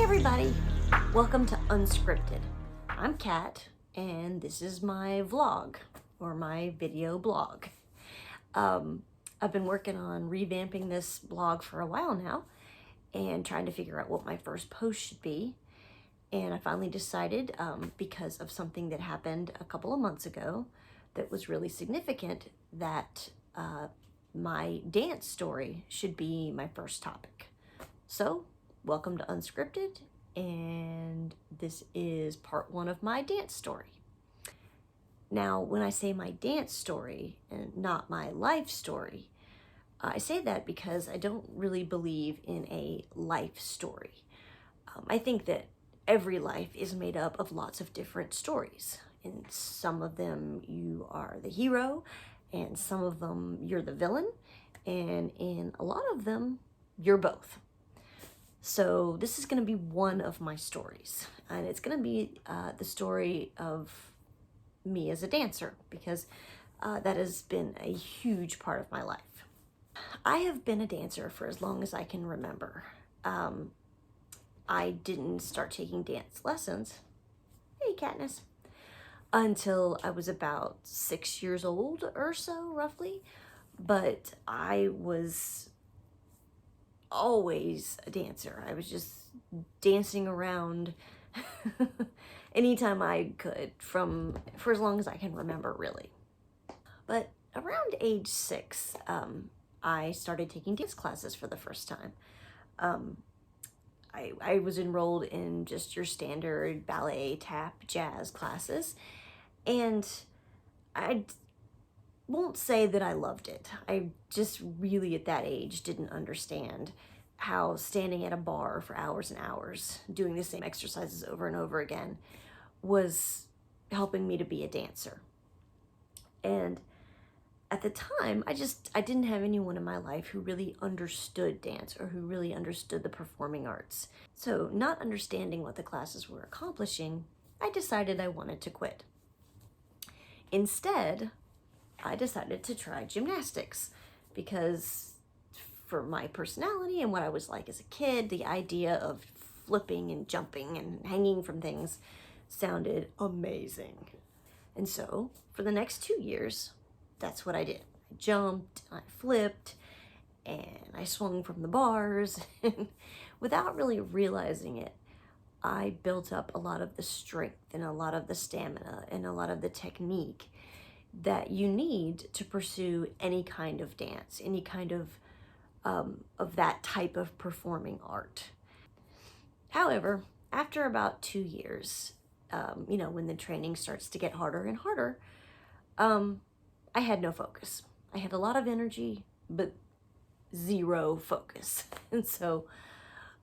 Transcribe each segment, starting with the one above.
everybody, welcome to Unscripted. I'm Kat, and this is my vlog, or my video blog. I've been working on revamping this blog for a while now, and trying to figure out what my first post should be. And I finally decided, because of something that happened a couple of months ago that was really significant, that my dance story should be my first topic. So, welcome to Unscripted, and this is part one of my dance story. Now, when I say my dance story and not my life story, I say that because I don't really believe in a life story. I think that every life is made up of lots of different stories. In some of them, you are the hero, and some of them, you're the villain, and in a lot of them, you're both. So this is going to be one of my stories, and it's going to be the story of me as a dancer, because that has been a huge part of my life. I have been a dancer for as long as I can remember. I didn't start taking dance lessons, hey Katniss, until I was about 6 years old or so, roughly, but I was always a dancer. I was just dancing around anytime I could for as long as I can remember, really. But around age 6, I started taking dance classes for the first time. I was enrolled in just your standard ballet, tap, jazz classes, and I won't say that I loved it. I just really at that age didn't understand how standing at a bar for hours and hours doing the same exercises over and over again was helping me to be a dancer. And at the time, I didn't have anyone in my life who really understood dance or who really understood the performing arts. So, not understanding what the classes were accomplishing, I decided I wanted to quit. Instead, I decided to try gymnastics, because for my personality and what I was like as a kid, the idea of flipping and jumping and hanging from things sounded amazing. And so, for the next 2 years, that's what I did. I jumped, I flipped, and I swung from the bars. And without really realizing it, I built up a lot of the strength and a lot of the stamina and a lot of the technique that you need to pursue any kind of dance, any kind of that type of performing art. However, after about 2 years, when the training starts to get harder and harder, I had no focus. I had a lot of energy, but zero focus. And so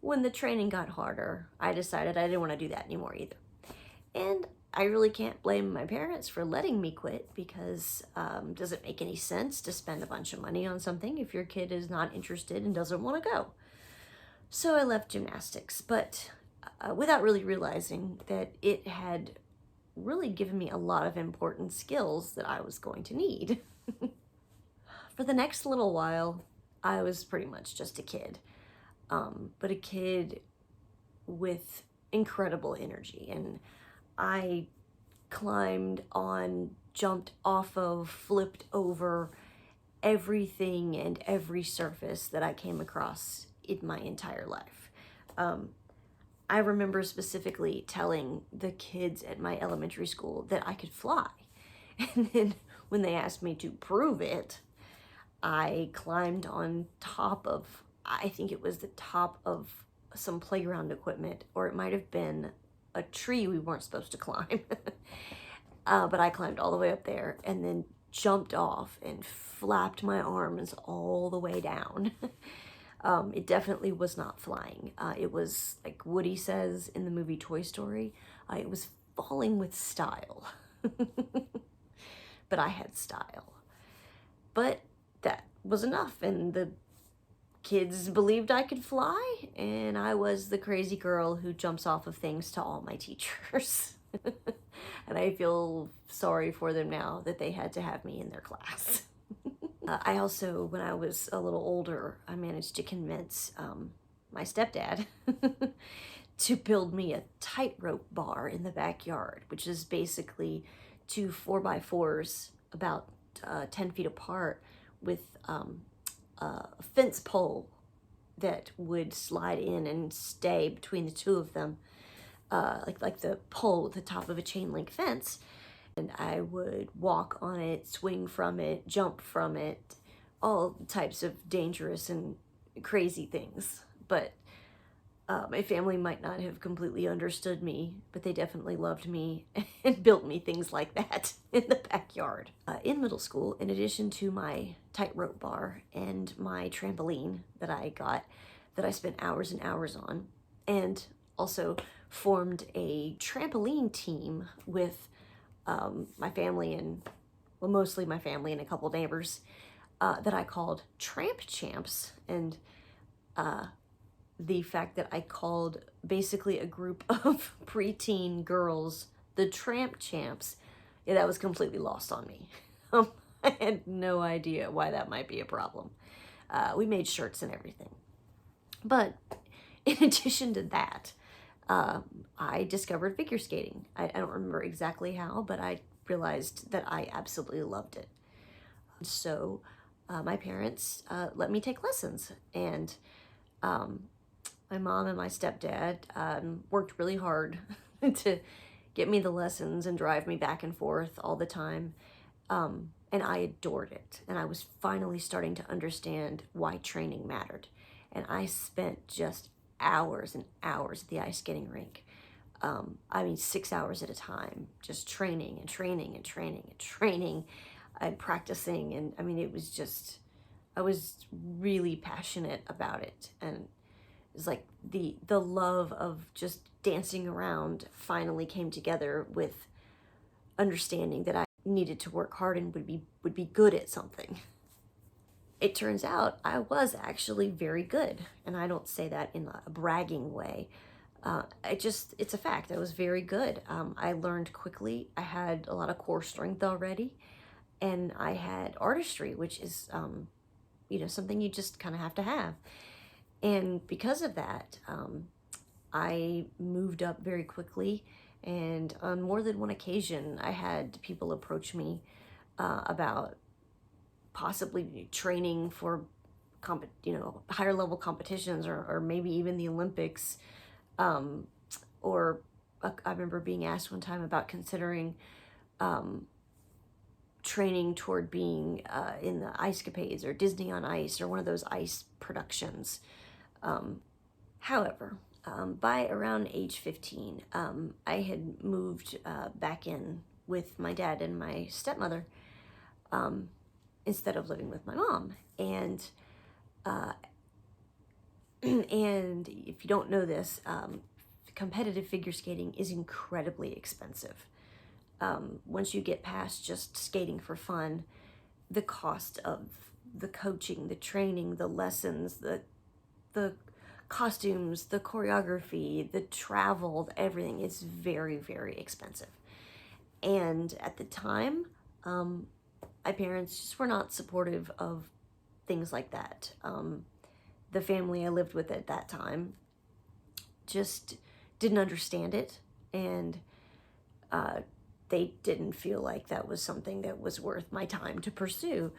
when the training got harder, I decided I didn't want to do that anymore either. And I really can't blame my parents for letting me quit, because does it make any sense to spend a bunch of money on something if your kid is not interested and doesn't want to go? So I left gymnastics, but without really realizing that it had really given me a lot of important skills that I was going to need. For the next little while, I was pretty much just a kid, but a kid with incredible energy, and I climbed on, jumped off of, flipped over everything and every surface that I came across in my entire life. I remember specifically telling the kids at my elementary school that I could fly. And then when they asked me to prove it, I climbed on top of, I think it was the top of some playground equipment, or it might have been a tree we weren't supposed to climb. But I climbed all the way up there and then jumped off and flapped my arms all the way down. It definitely was not flying. It was, like Woody says in the movie Toy Story, it was falling with style. But I had style. But that was enough, and the kids believed I could fly, and I was the crazy girl who jumps off of things to all my teachers. And I feel sorry for them now that they had to have me in their class. I also, when I was a little older, I managed to convince my stepdad to build me a tightrope bar in the backyard, which is basically two 4x4s about 10 feet apart with a fence pole that would slide in and stay between the two of them, like the pole at the top of a chain link fence. And I would walk on it, swing from it, jump from it, all types of dangerous and crazy things. But my family might not have completely understood me, but they definitely loved me and built me things like that in the backyard. In middle school, in addition to my tightrope bar and my trampoline that I got, that I spent hours and hours on, and also formed a trampoline team with my family and, well, mostly my family and a couple neighbors, that I called Tramp Champs. And the fact that I called basically a group of preteen girls the Tramp Champs, yeah, that was completely lost on me. I had no idea why that might be a problem. We made shirts and everything. But in addition to that, I discovered figure skating. I don't remember exactly how, but I realized that I absolutely loved it. So my parents let me take lessons, and my mom and my stepdad worked really hard to get me the lessons and drive me back and forth all the time. And I adored it. And I was finally starting to understand why training mattered. And I spent just hours and hours at the ice skating rink. 6 hours at a time, just training and training and training and training and practicing. And I mean, it was just, I was really passionate about it. And it was like the love of just dancing around finally came together with understanding that I needed to work hard and would be good at something. It turns out I was actually very good, and I don't say that in a bragging way. It's a fact. I was very good. I learned quickly. I had a lot of core strength already, and I had artistry, which is, something you just kind of have to have. And because of that, I moved up very quickly, and on more than one occasion, I had people approach me about possibly training for higher level competitions, or maybe even the Olympics. Or I remember being asked one time about considering training toward being in the Ice Capades or Disney on Ice or one of those ice productions. However, by around age 15, I had moved back in with my dad and my stepmother, instead of living with my mom. And and if you don't know this, competitive figure skating is incredibly expensive. Once you get past just skating for fun, the cost of the coaching, the training, the lessons, the costumes, the choreography, the travel, everything is very, very expensive. And at the time, my parents just were not supportive of things like that. The family I lived with at that time just didn't understand it, and they didn't feel like that was something that was worth my time to pursue.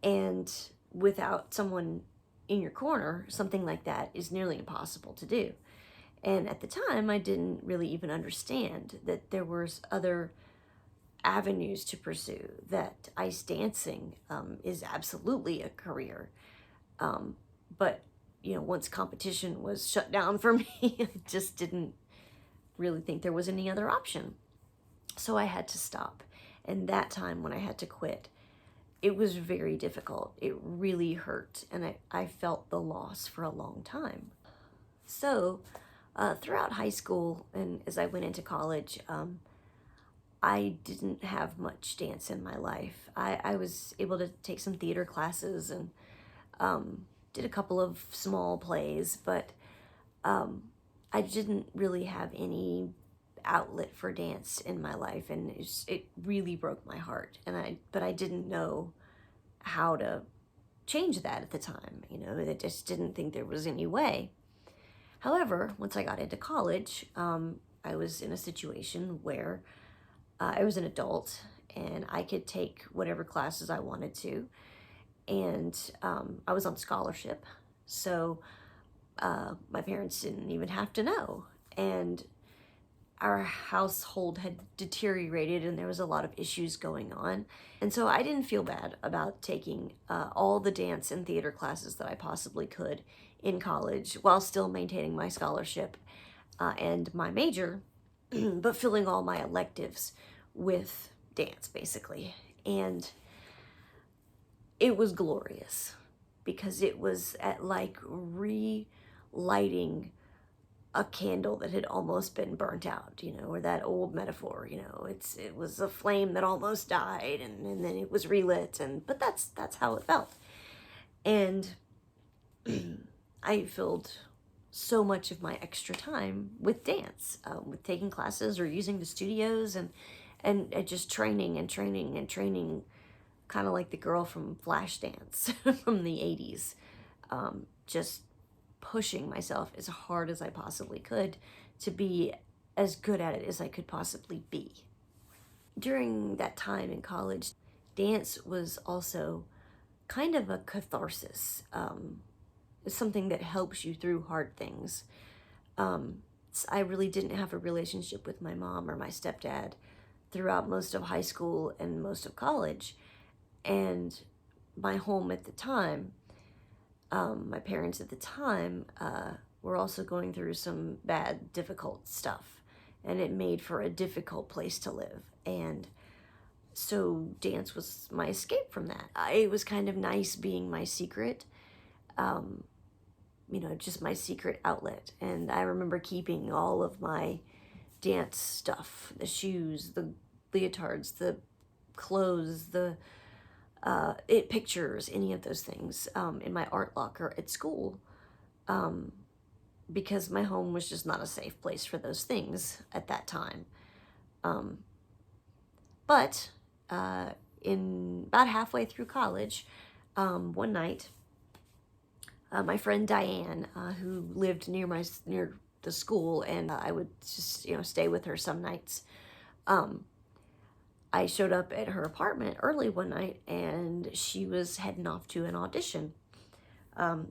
And without someone in your corner, something like that is nearly impossible to do. And at the time, I didn't really even understand that there was other avenues to pursue, that ice dancing is absolutely a career. But, once competition was shut down for me, I just didn't really think there was any other option. So I had to stop. And that time when I had to quit, it was very difficult. It really hurt. And I felt the loss for a long time. So throughout high school and as I went into college, I didn't have much dance in my life. I was able to take some theater classes and did a couple of small plays, but I didn't really have any outlet for dance in my life, and it really broke my heart. But I didn't know how to change that at the time. I just didn't think there was any way. However, once I got into college, I was in a situation where I was an adult and I could take whatever classes I wanted to. And I was on scholarship. So my parents didn't even have to know. And our household had deteriorated and there was a lot of issues going on. And so I didn't feel bad about taking all the dance and theater classes that I possibly could in college while still maintaining my scholarship and my major, but filling all my electives with dance, basically. And it was glorious because it was at like relighting a candle that had almost been burnt out, you know, or that old metaphor, you know, it was a flame that almost died and then it was relit, but that's how it felt. And I filled so much of my extra time with dance, with taking classes or using the studios and just training and training and training, kind of like the girl from Flashdance from the 80s, just pushing myself as hard as I possibly could to be as good at it as I could possibly be. During that time in college, dance was also kind of a catharsis. It's something that helps you through hard things. I really didn't have a relationship with my mom or my stepdad throughout most of high school and most of college. And my home at the time, my parents at the time, were also going through some bad, difficult stuff. And it made for a difficult place to live. And so dance was my escape from that. It was kind of nice being my secret, you know, just my secret outlet. And I remember keeping all of my dance stuff, the shoes, the leotards, the clothes, the pictures, any of those things, in my art locker at school, because my home was just not a safe place for those things at that time. But in about halfway through college, one night, my friend Diane, who lived near the school, and I would just, you know, stay with her some nights. I showed up at her apartment early one night, and she was heading off to an audition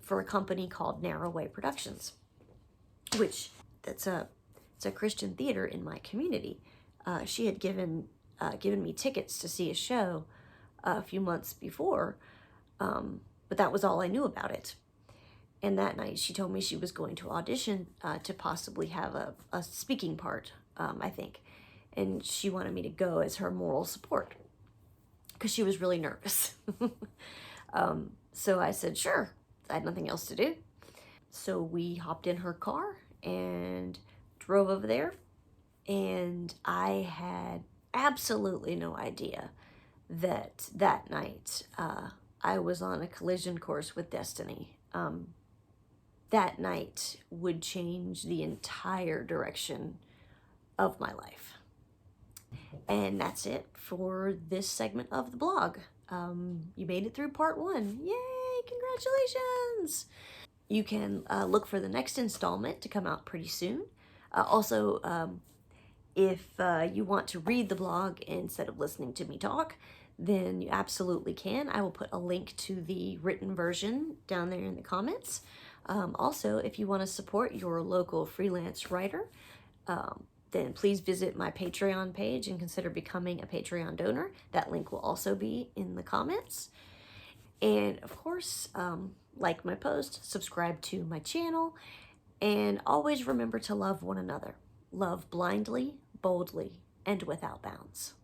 for a company called Narrowway Productions, which it's a Christian theater in my community. She had given me tickets to see a show a few months before, but that was all I knew about it. And that night, she told me she was going to audition to possibly have a speaking part, I think. And she wanted me to go as her moral support because she was really nervous. So I said, sure. I had nothing else to do. So we hopped in her car and drove over there. And I had absolutely no idea that night I was on a collision course with destiny. That night would change the entire direction of my life. And that's it for this segment of the blog. You made it through part 1. Yay, congratulations! You can look for the next installment to come out pretty soon. Also, if you want to read the blog instead of listening to me talk, then you absolutely can. I will put a link to the written version down there in the comments. Also, if you want to support your local freelance writer, then please visit my Patreon page and consider becoming a Patreon donor. That link will also be in the comments. And of course, like my post, subscribe to my channel, and always remember to love one another. Love blindly, boldly, and without bounds.